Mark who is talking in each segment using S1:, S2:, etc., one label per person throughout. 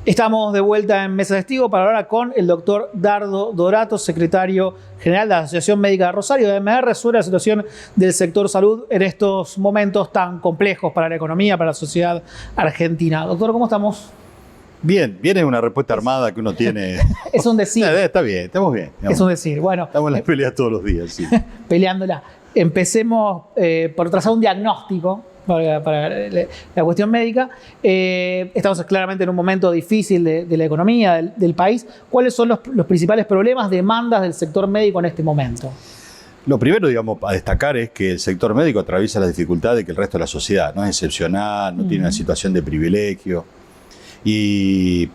S1: Estamos de vuelta en Mesa de Testigo para hablar con el doctor Dardo Dorato, secretario general de la Asociación Médica de Rosario, de AMR, sobre la situación del sector salud en estos momentos tan complejos para la economía, para la sociedad argentina. Doctor, ¿cómo estamos?
S2: Bien, viene una respuesta armada que uno tiene.
S1: Es un decir.
S2: Está bien, estamos bien.
S1: Es un decir. Bueno,
S2: estamos en las peleas todos los días, sí.
S1: Peleándola. Empecemos por trazar un diagnóstico para la cuestión médica. Estamos claramente en un momento difícil de la economía del país. ¿Cuáles son los principales problemas, demandas del sector médico en este momento?
S2: Lo primero, digamos, a destacar es que el sector médico atraviesa las dificultades que el resto de la sociedad. No es excepcional, no tiene una situación de privilegio. Y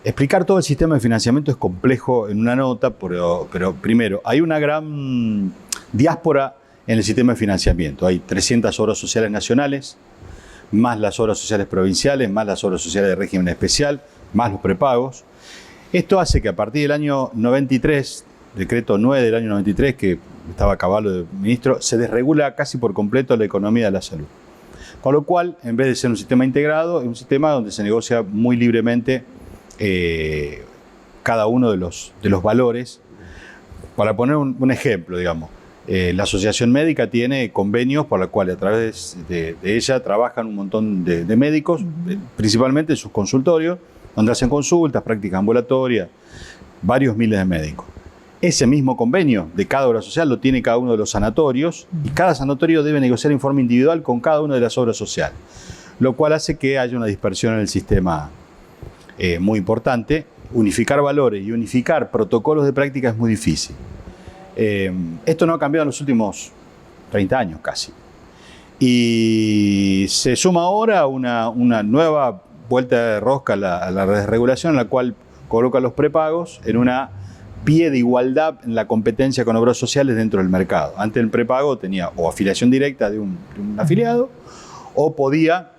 S2: explicar todo el sistema de financiamiento es complejo en una nota, pero primero, hay una gran diáspora en el sistema de financiamiento. Hay 300 obras sociales nacionales, más las obras sociales provinciales, más las obras sociales de régimen especial, más los prepagos. Esto hace que a partir del año 93, decreto 9 del año 93, que estaba a caballo del ministro, se desregula casi por completo la economía de la salud. Con lo cual, en vez de ser un sistema integrado, es un sistema donde se negocia muy libremente cada uno de los valores. Para poner un ejemplo, digamos, la Asociación Médica tiene convenios por los cuales a través de ella trabajan un montón de médicos, principalmente en sus consultorios, donde hacen consultas, prácticas ambulatorias, varios miles de médicos. Ese mismo convenio de cada obra social lo tiene cada uno de los sanatorios y cada sanatorio debe negociar en forma individual con cada una de las obras sociales, lo cual hace que haya una dispersión en el sistema muy importante. Unificar valores y unificar protocolos de práctica es muy difícil. Esto no ha cambiado en los últimos 30 años casi. Y se suma ahora una nueva vuelta de rosca a la desregulación, en la cual coloca los prepagos en una pie de igualdad en la competencia con obras sociales dentro del mercado. Antes el prepago tenía o afiliación directa de un afiliado o podía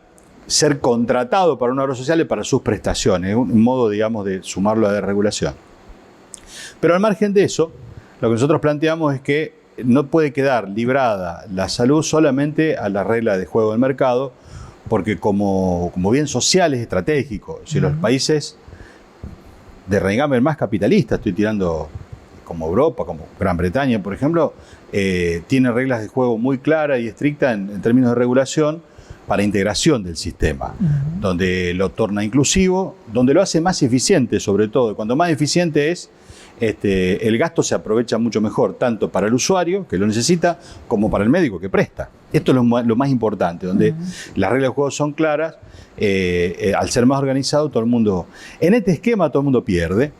S2: ser contratado para una obra social para sus prestaciones, un modo, digamos, de sumarlo a la desregulación. Pero al margen de eso, lo que nosotros planteamos es que no puede quedar librada la salud solamente a la regla de juego del mercado, porque como bien social es estratégico. Si los países de raigambre más capitalista, estoy tirando como Europa, como Gran Bretaña, por ejemplo, tiene reglas de juego muy claras y estrictas en términos de regulación para integración del sistema, donde lo torna inclusivo, donde lo hace más eficiente sobre todo. Cuando más eficiente es, el gasto se aprovecha mucho mejor, tanto para el usuario, que lo necesita, como para el médico que presta. Esto es lo más importante, donde las reglas de juego son claras. Al ser más organizado, todo el mundo, en este esquema todo el mundo pierde,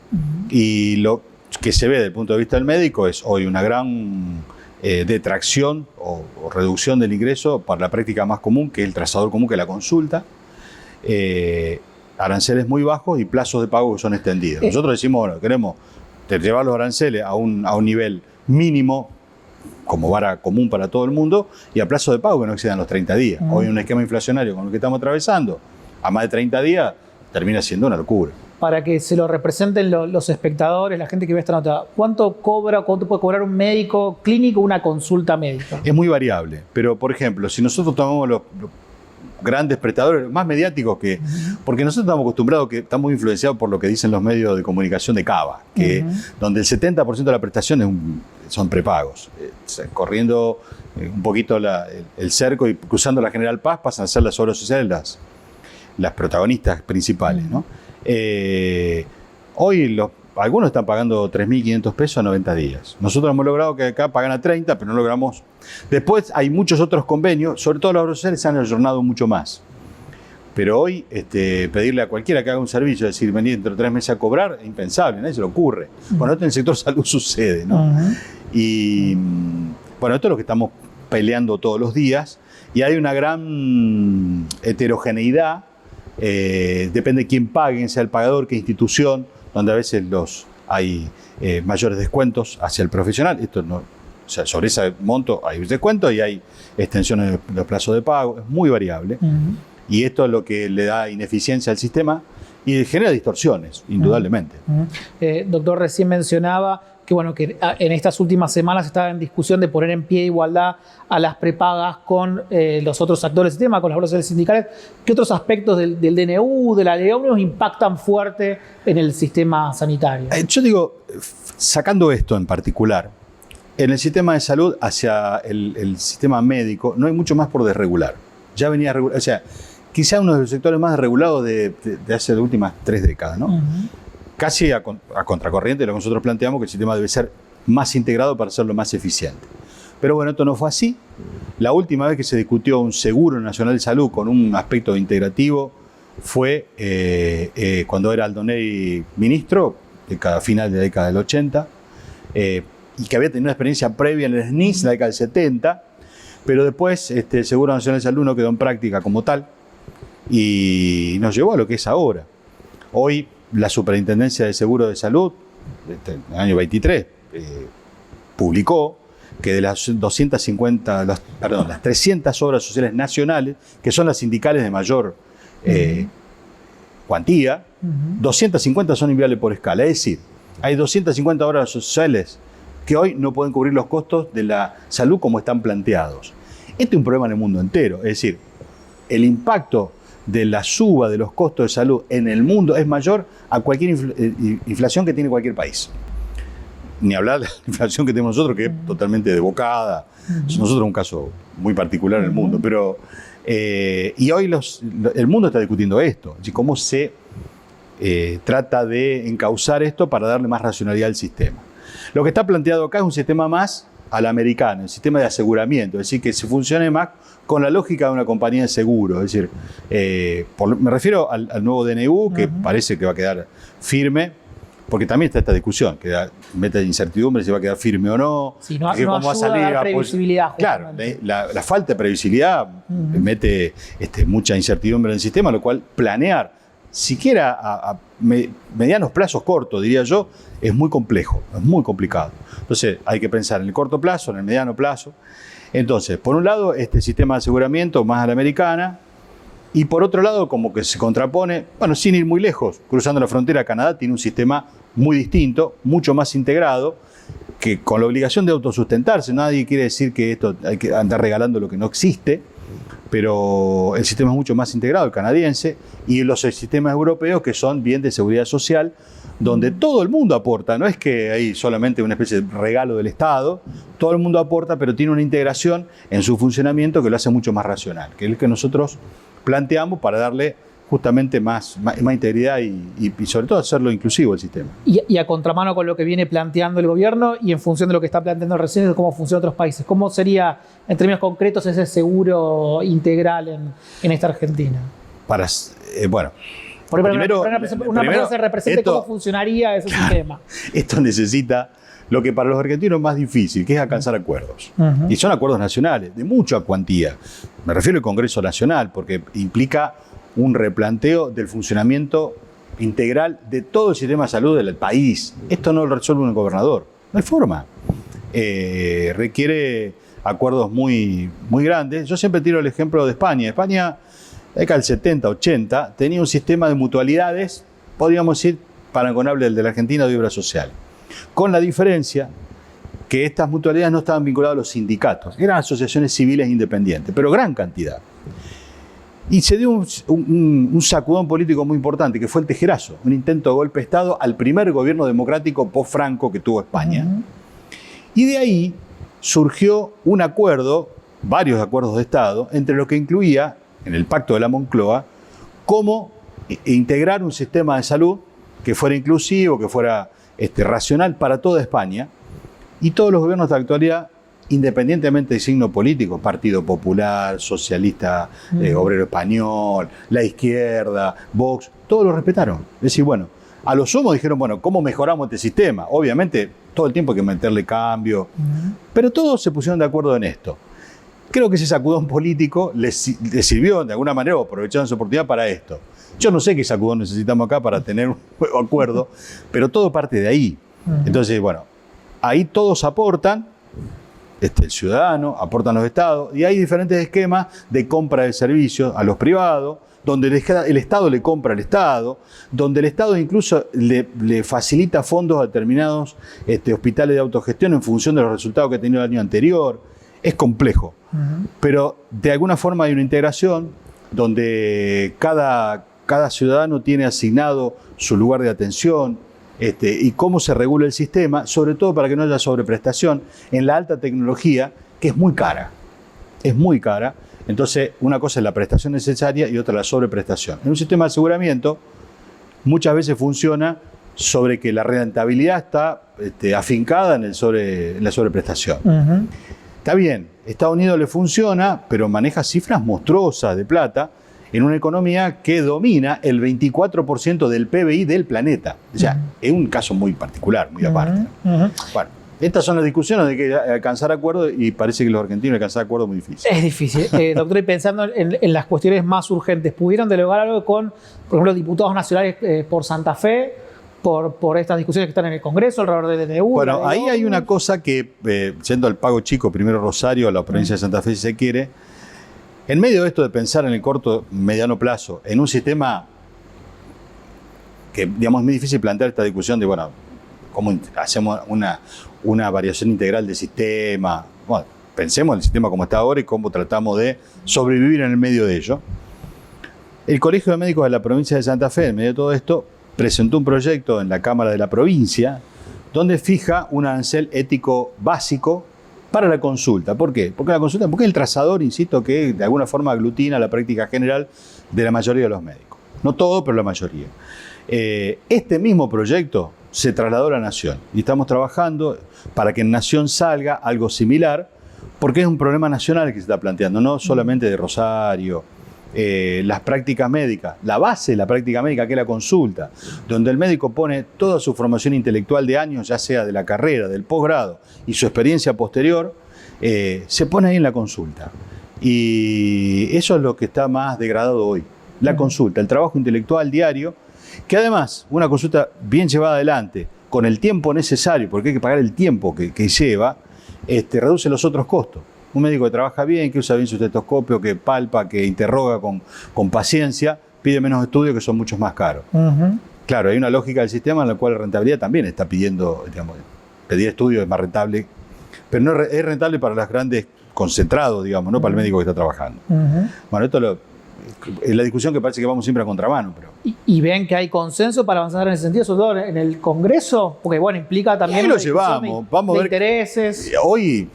S2: y lo que se ve desde el punto de vista del médico es hoy una gran detracción o reducción del ingreso para la práctica más común, que es el trazador común, que es la consulta, aranceles muy bajos y plazos de pago que son extendidos. Nosotros decimos, bueno, queremos llevar los aranceles a un nivel mínimo como vara común para todo el mundo, y a plazo de pago que no excedan los 30 días. Hoy un esquema inflacionario con el que estamos atravesando, a más de 30 días, termina siendo una locura.
S1: Para que se lo representen los espectadores, la gente que ve esta nota, ¿cuánto puede cobrar un médico clínico una consulta médica? Es
S2: muy variable, pero por ejemplo, si nosotros tomamos los grandes prestadores, más mediáticos que... Porque nosotros estamos acostumbrados, que estamos influenciados por lo que dicen los medios de comunicación de Cava, que donde el 70% de la prestación son prepagos. Corriendo un poquito el cerco y cruzando la General Paz pasan a ser las obras sociales las protagonistas principales, ¿no? Hoy algunos están pagando 3.500 pesos a 90 días. Nosotros hemos logrado que acá pagan a 30, pero no logramos. Después hay muchos otros convenios, sobre todo las obras sociales se han ayornado mucho más. Pero hoy pedirle a cualquiera que haga un servicio, decir, venir dentro de 3 meses a cobrar, es impensable, nadie se le ocurre. Bueno, esto en el sector salud sucede, ¿no? Y bueno, esto es lo que estamos peleando todos los días, y hay una gran heterogeneidad, depende de quién pague, sea el pagador, qué institución, donde a veces hay mayores descuentos hacia el profesional. Esto no, o sea, sobre ese monto hay descuentos y hay extensiones de los plazos de pago, es muy variable. Y esto es lo que le da ineficiencia al sistema y genera distorsiones, indudablemente.
S1: Doctor, recién mencionaba bueno, que en estas últimas semanas estaba en discusión de poner en pie de igualdad a las prepagas con los otros actores del sistema, con las organizaciones sindicales. ¿Qué otros aspectos del DNU, de la ley ómnibus, impactan fuerte en el sistema sanitario?
S2: Yo digo, sacando esto en particular, en el sistema de salud hacia el sistema médico no hay mucho más por desregular. Ya venía regular, o sea, quizá uno de los sectores más desregulados de hace las últimas 3 décadas, ¿no? Casi a contracorriente de lo que nosotros planteamos, que el sistema debe ser más integrado para hacerlo más eficiente. Pero bueno, esto no fue así. La última vez que se discutió un seguro nacional de salud con un aspecto integrativo fue cuando era Aldoney ministro, final de la década del 80, y que había tenido una experiencia previa en el SNIS, en la década del 70, pero después el Seguro Nacional de Salud no quedó en práctica como tal y nos llevó a lo que es ahora. Hoy la Superintendencia de Seguro de Salud, en el año 23, publicó que de las 300 obras sociales nacionales, que son las sindicales de mayor cuantía, 250 son inviables por escala. Es decir, hay 250 obras sociales que hoy no pueden cubrir los costos de la salud como están planteados. Este es un problema en el mundo entero. Es decir, el impacto de la suba de los costos de salud en el mundo es mayor a cualquier inflación que tiene cualquier país. Ni hablar de la inflación que tenemos nosotros, que es totalmente desbocada. Nosotros un caso muy particular en el mundo. Pero, y hoy el mundo está discutiendo esto, cómo se trata de encauzar esto para darle más racionalidad al sistema. Lo que está planteado acá es un sistema más al americano, el sistema de aseguramiento, es decir, que se funcione más con la lógica de una compañía de seguro. Es decir, me refiero al nuevo DNU, que parece que va a quedar firme, porque también está esta discusión, que mete incertidumbre si va a quedar firme o no.
S1: Sí, no cómo va a salir, a dar previsibilidad.
S2: Claro, la falta de previsibilidad mete mucha incertidumbre en el sistema, lo cual planear, siquiera a medianos plazos cortos, diría yo, es muy complejo, es muy complicado. Entonces hay que pensar en el corto plazo, en el mediano plazo. Entonces, por un lado, este sistema de aseguramiento más a la americana, y por otro lado, como que se contrapone, bueno, sin ir muy lejos, cruzando la frontera, Canadá tiene un sistema muy distinto, mucho más integrado, que con la obligación de autosustentarse. Nadie quiere decir que esto hay que andar regalando lo que no existe, pero el sistema es mucho más integrado, el canadiense, y los sistemas europeos que son bien de seguridad social, donde todo el mundo aporta. No es que hay solamente una especie de regalo del Estado, todo el mundo aporta, pero tiene una integración en su funcionamiento que lo hace mucho más racional, que es el que nosotros planteamos para darle justamente más integridad y sobre todo hacerlo inclusivo el sistema.
S1: Y a contramano con lo que viene planteando el gobierno y en función de lo que está planteando recién de cómo funciona en otros países, ¿cómo sería en términos concretos ese seguro integral en esta Argentina?
S2: Bueno,
S1: primero se represente cómo funcionaría ese sistema.
S2: Esto necesita lo que para los argentinos es más difícil, que es alcanzar acuerdos. Y son acuerdos nacionales, de mucha cuantía. Me refiero al Congreso Nacional, porque implica un replanteo del funcionamiento integral de todo el sistema de salud del país. Esto no lo resuelve un gobernador, no hay forma. Requiere acuerdos muy, muy grandes. Yo siempre tiro el ejemplo de España. España, en la década del 70, 80, tenía un sistema de mutualidades, podríamos decir, paragonable al de la Argentina de obra social. Con la diferencia que estas mutualidades no estaban vinculadas a los sindicatos, eran asociaciones civiles independientes, pero gran cantidad. Y se dio un sacudón político muy importante, que fue el tejerazo, un intento de golpe de Estado al primer gobierno democrático post-Franco que tuvo España. Y de ahí surgió un acuerdo, varios acuerdos de Estado, entre lo que incluía, en el Pacto de la Moncloa, cómo integrar un sistema de salud que fuera inclusivo, que fuera racional para toda España, y todos los gobiernos de la actualidad, independientemente del signo político, Partido Popular, Socialista, Obrero Español, la izquierda, Vox, todos lo respetaron. Es decir, bueno, a lo sumo dijeron, bueno, ¿cómo mejoramos este sistema? Obviamente, todo el tiempo hay que meterle cambio, pero todos se pusieron de acuerdo en esto. Creo que ese sacudón político les sirvió de alguna manera, o aprovecharon su oportunidad para esto. Yo no sé qué sacudón necesitamos acá para tener un nuevo acuerdo, pero todo parte de ahí. Entonces, bueno, ahí todos aportan, el ciudadano, aportan los estados, y hay diferentes esquemas de compra de servicios a los privados, donde el Estado le compra al Estado, donde el Estado incluso le facilita fondos a determinados hospitales de autogestión en función de los resultados que ha tenido el año anterior. Es complejo, pero de alguna forma hay una integración donde cada ciudadano tiene asignado su lugar de atención, y cómo se regula el sistema, sobre todo para que no haya sobreprestación en la alta tecnología, que es muy cara. Es muy cara. Entonces, una cosa es la prestación necesaria y otra la sobreprestación. En un sistema de aseguramiento, muchas veces funciona sobre que la rentabilidad está afincada en la sobreprestación. Está bien, Estados Unidos le funciona, pero maneja cifras monstruosas de plata en una economía que domina el 24% del PBI del planeta. O sea, es un caso muy particular, muy aparte. Bueno, estas son las discusiones de que alcanzar acuerdo, y parece que los argentinos alcanzar acuerdo es muy difícil.
S1: Es difícil. Doctor, y pensando en las cuestiones más urgentes, ¿pudieron dialogar algo con, por ejemplo, diputados nacionales por Santa Fe, por estas discusiones que están en el Congreso, alrededor del DNU?
S2: Bueno, ahí hay una cosa que, yendo al pago chico, primero Rosario, a la provincia de Santa Fe, si se quiere, en medio de esto de pensar en el corto, mediano plazo, en un sistema que, digamos, es muy difícil plantear esta discusión de, bueno, cómo hacemos una variación integral del sistema. Bueno, pensemos en el sistema como está ahora y cómo tratamos de sobrevivir en el medio de ello. El Colegio de Médicos de la provincia de Santa Fe, en medio de todo esto, presentó un proyecto en la Cámara de la provincia donde fija un arancel ético básico para la consulta. ¿Por qué? Porque es el trazador, insisto, que de alguna forma aglutina la práctica general de la mayoría de los médicos. No todo, pero la mayoría. Este mismo proyecto se trasladó a la Nación y estamos trabajando para que en Nación salga algo similar, porque es un problema nacional que se está planteando, no solamente de Rosario. Las prácticas médicas, la base de la práctica médica, que es la consulta, donde el médico pone toda su formación intelectual de años, ya sea de la carrera, del posgrado y su experiencia posterior, se pone ahí en la consulta. Y eso es lo que está más degradado hoy, la consulta, el trabajo intelectual diario, que además una consulta bien llevada adelante, con el tiempo necesario, porque hay que pagar el tiempo que lleva, reduce los otros costos. Un médico que trabaja bien, que usa bien su estetoscopio, que palpa, que interroga con paciencia, pide menos estudios que son muchos más caros. Claro, hay una lógica del sistema en la cual la rentabilidad también está pidiendo, digamos, pedir estudios es más rentable, pero no es rentable para los grandes concentrados, digamos, no para el médico que está trabajando. Bueno, esto es la discusión que parece que vamos siempre a contramano. Pero...
S1: ¿Y ven que hay consenso para avanzar en ese sentido, sobre todo en el Congreso? Porque, bueno, implica también
S2: lo llevamos. Vamos a ver
S1: intereses.
S2: Hoy,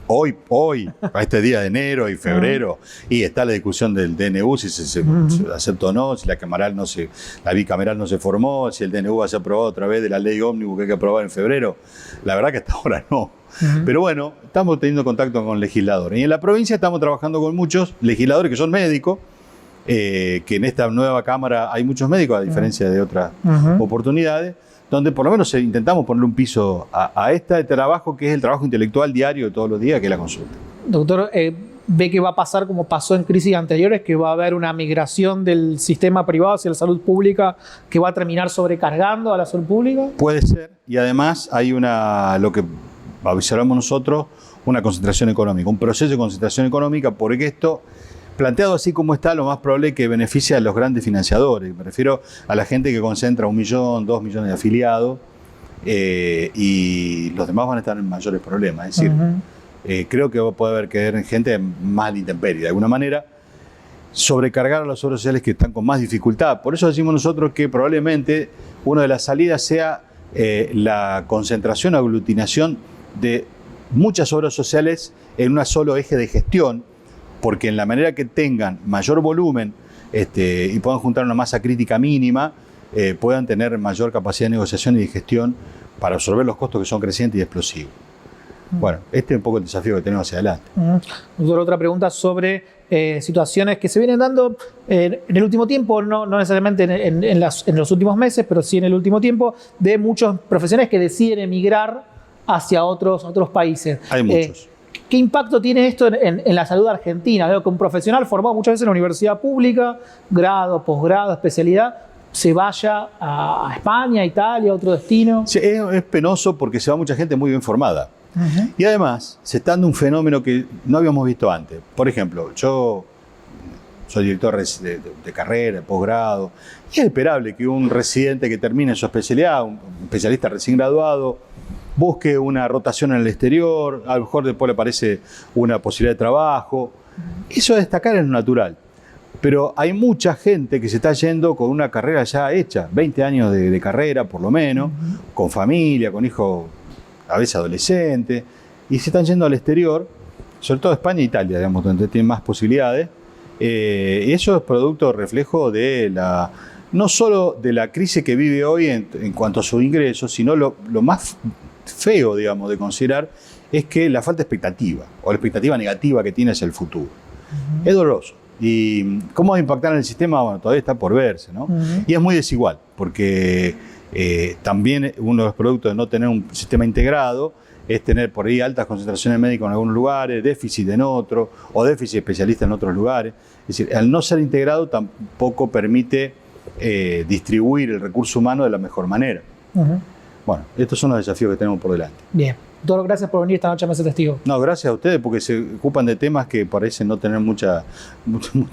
S2: a este día de enero y febrero, y está la discusión del DNU, si se acepta o no, si la bicameral no se formó, si el DNU va a ser aprobado otra vez de la ley ómnibus que hay que aprobar en febrero. La verdad que hasta ahora no. Pero bueno, estamos teniendo contacto con legisladores. Y en la provincia estamos trabajando con muchos legisladores que son médicos, que en esta nueva Cámara hay muchos médicos, a diferencia de otras oportunidades, donde por lo menos intentamos ponerle un piso a este trabajo, que es el trabajo intelectual diario de todos los días, que es la consulta.
S1: Doctor, ¿ve que va a pasar como pasó en crisis anteriores, que va a haber una migración del sistema privado hacia la salud pública que va a terminar sobrecargando a la salud pública? Puede ser,
S2: y además hay lo que observamos nosotros, una concentración económica, un proceso de concentración económica, porque esto, planteado así como está, lo más probable es que beneficie a los grandes financiadores. Me refiero a la gente que concentra 1 millón, 2 millones de afiliados, y los demás van a estar en mayores problemas. Es decir, creo que puede haber que haber gente más a la intemperie, de alguna manera, sobrecargar a las obras sociales que están con más dificultad. Por eso decimos nosotros que probablemente una de las salidas sea la concentración o aglutinación de muchas obras sociales en un solo eje de gestión, porque en la manera que tengan mayor volumen y puedan juntar una masa crítica mínima, puedan tener mayor capacidad de negociación y de gestión para absorber los costos que son crecientes y explosivos. Bueno, este es un poco el desafío que tenemos hacia adelante.
S1: Doctor, otra pregunta sobre situaciones que se vienen dando en el último tiempo, no necesariamente en los últimos meses, pero sí en el último tiempo, de muchos profesionales que deciden emigrar hacia otros países.
S2: Hay muchos.
S1: ¿Qué impacto tiene esto en la salud argentina? Veo que un profesional formado muchas veces en la universidad pública, grado, posgrado, especialidad, se vaya a España, Italia, a otro destino.
S2: Sí, es penoso porque se va mucha gente muy bien formada. Y además se está dando un fenómeno que no habíamos visto antes. Por ejemplo, yo soy director de carrera, de posgrado, y es esperable que un residente que termine su especialidad, un especialista recién graduado, busque una rotación en el exterior, a lo mejor después le aparece una posibilidad de trabajo. Eso de destacar es natural. Pero hay mucha gente que se está yendo con una carrera ya hecha, 20 años de carrera por lo menos, con familia, con hijos a veces adolescentes, y se están yendo al exterior, sobre todo España e Italia, digamos, donde tienen más posibilidades. Y eso es producto, reflejo de no solo de la crisis que vive hoy en cuanto a sus ingresos, sino lo más feo, digamos, de considerar es que la falta de expectativa, o la expectativa negativa que tiene hacia el futuro. Es doloroso. Y cómo va a impactar en el sistema, bueno, todavía está por verse, ¿no? Y es muy desigual, porque también uno de los productos de no tener un sistema integrado es tener por ahí altas concentraciones médicas en algunos lugares, déficit en otros, o déficit especialista en otros lugares. Es decir, al no ser integrado tampoco permite distribuir el recurso humano de la mejor manera. Bueno, estos son los desafíos que tenemos por delante.
S1: Bien. Doctor, gracias por venir esta noche a Mesa Testigo.
S2: No, gracias a ustedes porque se ocupan de temas que parecen no tener mucha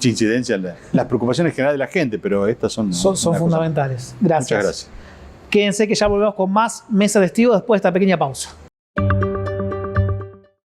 S2: incidencia en las preocupaciones generales de la gente, pero estas son
S1: fundamentales. Gracias.
S2: Muchas gracias.
S1: Quédense que ya volvemos con más Mesa Testigo después de esta pequeña pausa.